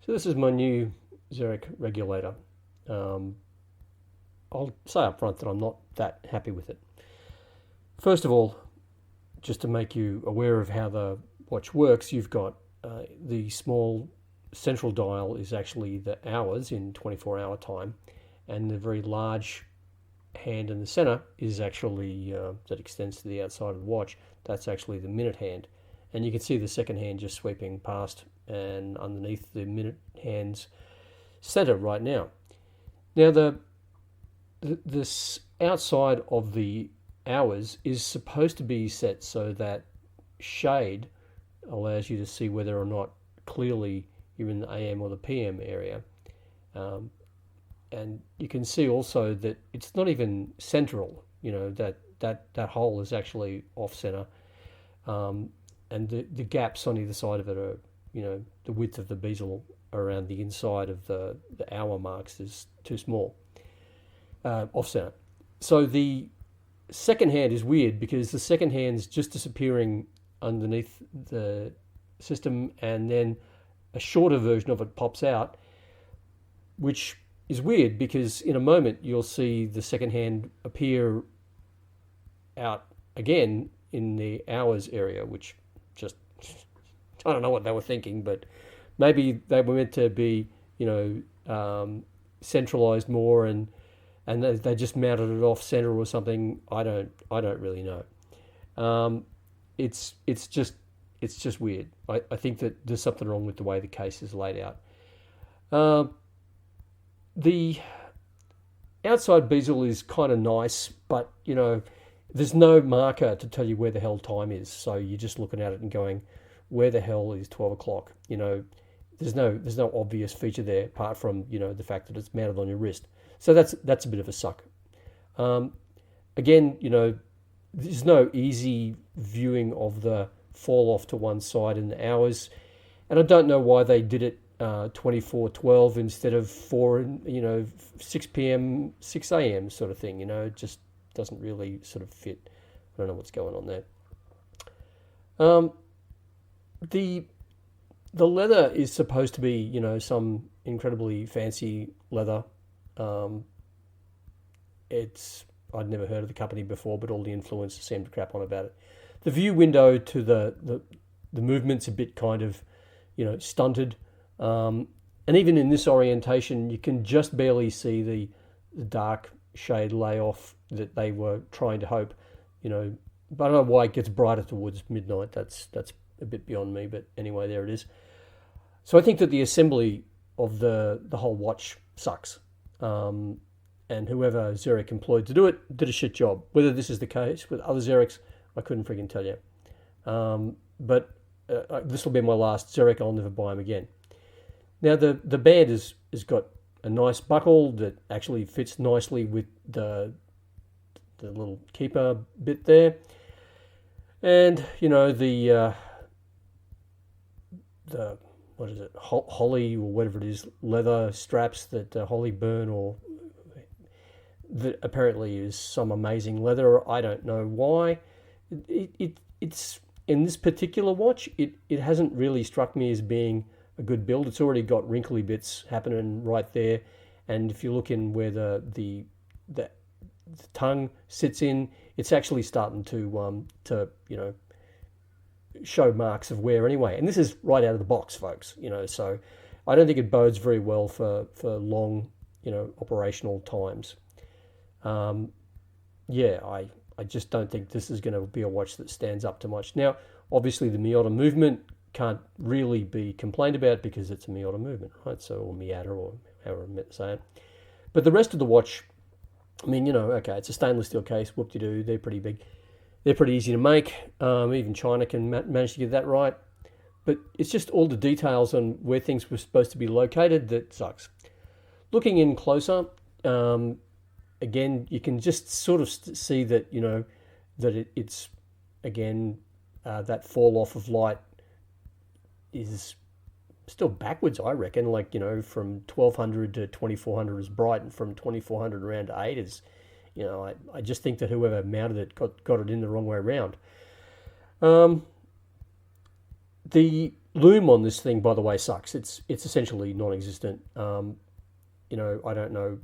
So this is my new Xeric Regulator. Um, I'll say up front that I'm not that happy with it. First of all, just to make you aware of how the watch works, you've got the small central dial is actually the hours in 24-hour time, and the very large hand in the center is actually that extends to the outside of the watch. That's actually the minute hand, and you can see the second hand just sweeping past and underneath the minute hand's center right now. Now this outside of the hours is supposed to be set so that shade allows you to see whether or not clearly you're in the AM or the PM area. And you can see also that it's not even central, that hole is actually off center. And the gaps on either side of it are, the width of the bezel around the inside of the hour marks is too small, off center. So the second hand is weird because the second hand's just disappearing underneath the system, and then a shorter version of it pops out, which is weird because in a moment you'll see the second hand appear out again in the hours area, which just, I don't know what they were thinking, but maybe they were meant to be, centralized more, and they just mounted it off center or something. I don't really know. It's just weird. I think that there's something wrong with the way the case is laid out. The outside bezel is kind of nice, but there's no marker to tell you where the hell time is. So you're just looking at it and going, where the hell is 12 o'clock? There's no obvious feature there apart from the fact that it's mounted on your wrist. So that's a bit of a suck. Again, there's no easy viewing of the fall off to one side in the hours, and I don't know why they did it 24:12 instead of 6 p.m. 6 a.m. sort of thing. It just doesn't really sort of fit. I don't know what's going on there. The leather is supposed to be some incredibly fancy leather. I'd never heard of the company before, but all the influencers seem to crap on about it. The view window to the movement's a bit kind of stunted, and even in this orientation, you can just barely see the dark shade layoff that they were trying to hope. But I don't know why it gets brighter towards midnight. That's a bit beyond me, but anyway, there it is. So I think that the assembly of the whole watch sucks. And whoever Xeric employed to do it did a shit job. Whether this is the case with other Xerics, I couldn't freaking tell you. But this will be my last Xeric. I'll never buy him again. Now the band has got a nice buckle that actually fits nicely with the little keeper bit there, and the what is it, holly or whatever it is, leather straps that Holly burn, or that apparently is some amazing leather. I don't know why. It's in this particular watch, it hasn't really struck me as being a good build. It's already got wrinkly bits happening right there, and if you look in where the tongue sits in, it's actually starting to show marks of wear anyway. And this is right out of the box, folks. So I don't think it bodes very well for long operational times. I just don't think this is going to be a watch that stands up to much. Now, obviously, the Miyota movement can't really be complained about because it's a Miyota movement, right? So, or Miyata, or however I'm meant to say it. But the rest of the watch, okay, it's a stainless steel case, whoop-de-doo, they're pretty big. They're pretty easy to make. Even China can manage to get that right. But it's just all the details on where things were supposed to be located that sucks. Looking in closer, again, you can just sort of see that, that it's, again, that fall off of light is still backwards, I reckon. From 1200 to 2400 is bright, and from 2400 around to 8 is, I just think that whoever mounted it got it in the wrong way around. The loom on this thing, by the way, sucks. It's essentially non-existent. I don't know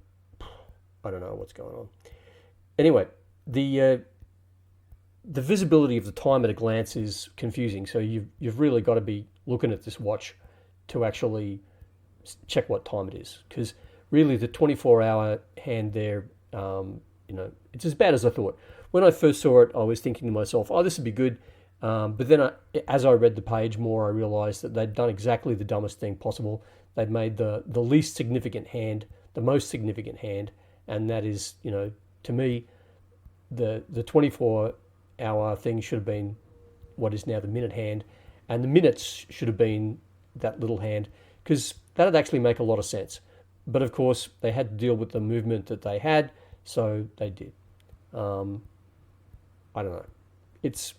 what's going on. Anyway, the visibility of the time at a glance is confusing. So you've really got to be looking at this watch to actually check what time it is, because really the 24-hour hand there, it's as bad as I thought. When I first saw it, I was thinking to myself, "Oh, this would be good." But then, as I read the page more, I realised that they'd done exactly the dumbest thing possible. They'd made the least significant hand the most significant hand, and that is, to me, the 24-hour thing should have been what is now the minute hand, and the minutes should have been that little hand, because that would actually make a lot of sense. But of course, they had to deal with the movement that they had, so they did. I don't know. It's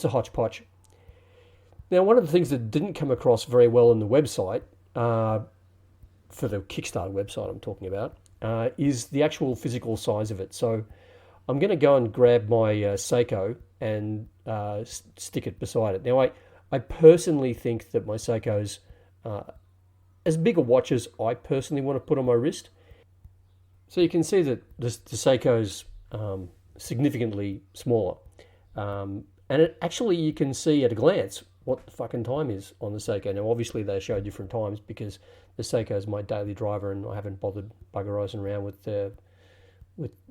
a hodgepodge. Now, one of the things that didn't come across very well in the website, for the Kickstarter website I'm talking about, is the actual physical size of it. So I'm going to go and grab my Seiko and stick it beside it. Now, I personally think that my Seiko's as big a watch as I personally want to put on my wrist. So you can see that the Seiko's significantly smaller. And it actually, you can see at a glance what the fucking time is on the Seiko. Now, obviously, they show different times because the Seiko is my daily driver, and I haven't bothered buggerizing around with the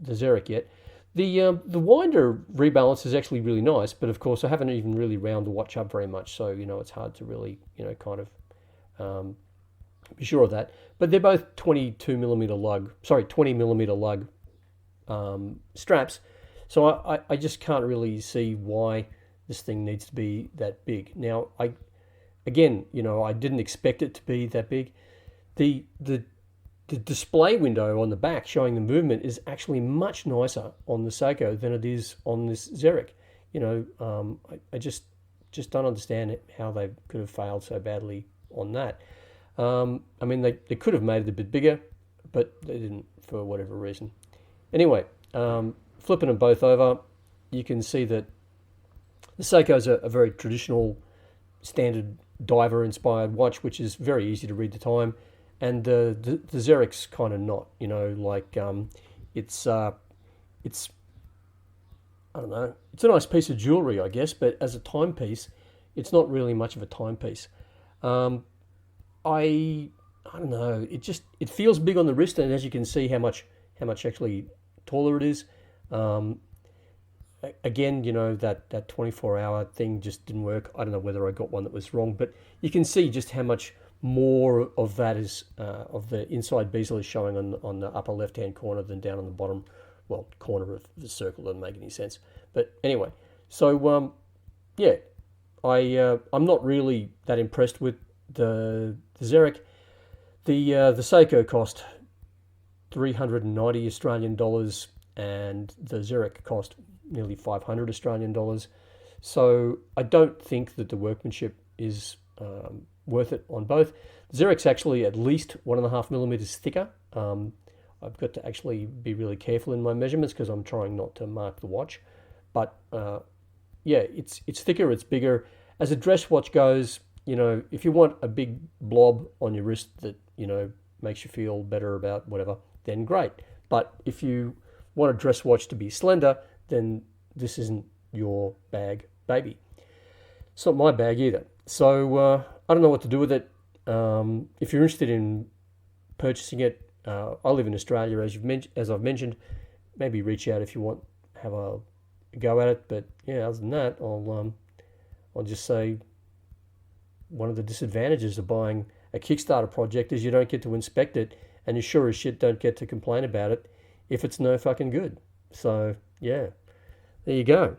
Xeric yet. The winder rebalance is actually really nice, but of course, I haven't even really wound the watch up very much, so it's hard to really kind of be sure of that. But they're both 20 millimeter lug straps. So I just can't really see why this thing needs to be that big. Now, I didn't expect it to be that big. The display window on the back showing the movement is actually much nicer on the Seiko than it is on this Xeric. I just don't understand how they could have failed so badly on that. They could have made it a bit bigger, but they didn't for whatever reason. Anyway, flipping them both over, you can see that the Seiko is a very traditional, standard diver-inspired watch, which is very easy to read the time, and the Xeric's kind of not. It's I don't know. It's a nice piece of jewelry, I guess, but as a timepiece, it's not really much of a timepiece. I don't know. It feels big on the wrist, and as you can see, how much actually taller it is. Again, that 24-hour thing just didn't work. I don't know whether I got one that was wrong, but you can see just how much more of that is of the inside bezel is showing on the upper left-hand corner than down on the bottom, corner of the circle. Doesn't make any sense. But anyway, so I'm not really that impressed with the Xeric. The Seiko cost $390 Australian dollars, and the Xeric cost nearly 500 Australian dollars. So I don't think that the workmanship is worth it on both. The Xeric's actually at least 1.5 millimeters thicker. I've got to actually be really careful in my measurements because I'm trying not to mark the watch. But it's thicker, it's bigger. As a dress watch goes, if you want a big blob on your wrist that, makes you feel better about whatever, then great. But if you want a dress watch to be slender, then this isn't your bag, baby. It's not my bag either. So I don't know what to do with it. If you're interested in purchasing it, I live in Australia, as I've mentioned. Maybe reach out if you want to have a go at it. But yeah, other than that, I'll just say one of the disadvantages of buying a Kickstarter project is you don't get to inspect it, and you sure as shit don't get to complain about it if it's no fucking good. So yeah, there you go.